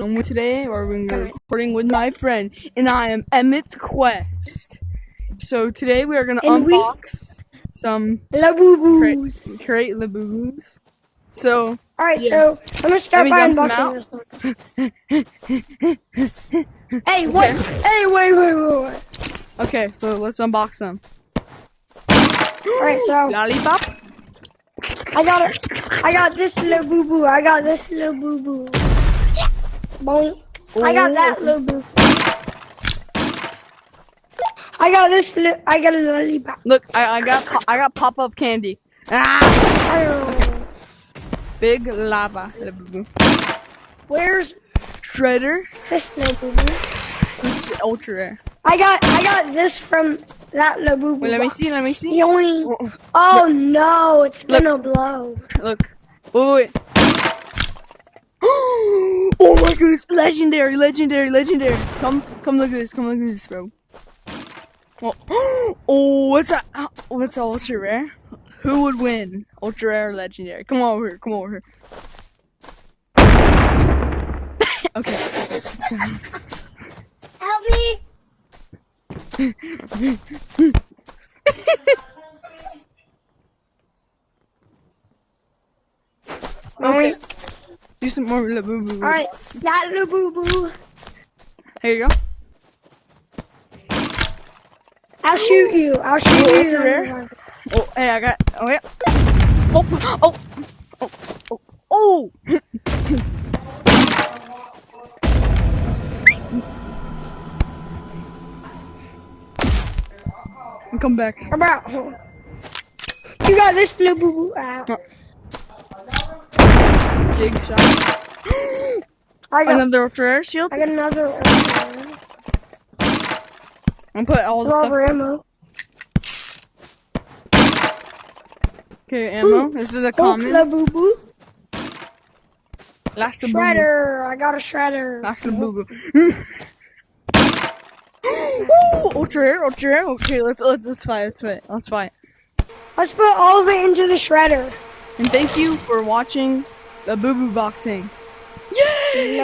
Today we're going to be recording with my friend, and I am Emmett Quest. So today we are going to unbox some Labubus. Crate Labubus. So alright, yeah. so I'm gonna start by unboxing this one. Hey, what? Okay. Hey, wait. Okay, so let's unbox them. Alright, so Lollipop. I got this Labubu. I got this Labubu. Boink. I got that Labubu. I got this. I got a lollipop. Look, I got pop-up candy. Ah! I don't know. Big lava Labubu. Where's Shredder. this Labubu? This is ultra rare. I got this from that Labubu. Wait, let me box. see. The only. Oh no, it's gonna blow. Look. Wait. Oh my goodness! Legendary. Come look at this. Come look at this, bro. Oh, what's that? What's ultra rare? Who would win? Ultra rare or legendary? Come over here. Okay. Help me! Okay. Do some more Labubu. Alright, that Labubu. Here you go. I'll shoot you. Ultra rare. Oh, hey, I got. Oh yeah. Oh. Come back. About you got this Labubu out. Big shot. I got Another ultra rare shield. I got another I'm put all the stuff. ammo. Okay, ammo. This is a common. Labubu. Last Labubu. Shredder. I got a shredder. Last Labubu. Ooh, ultra rare. Okay, let's fight. Let's fight. Let's put all of it into the shredder. And thank you for watching Labubu boxing. Yay!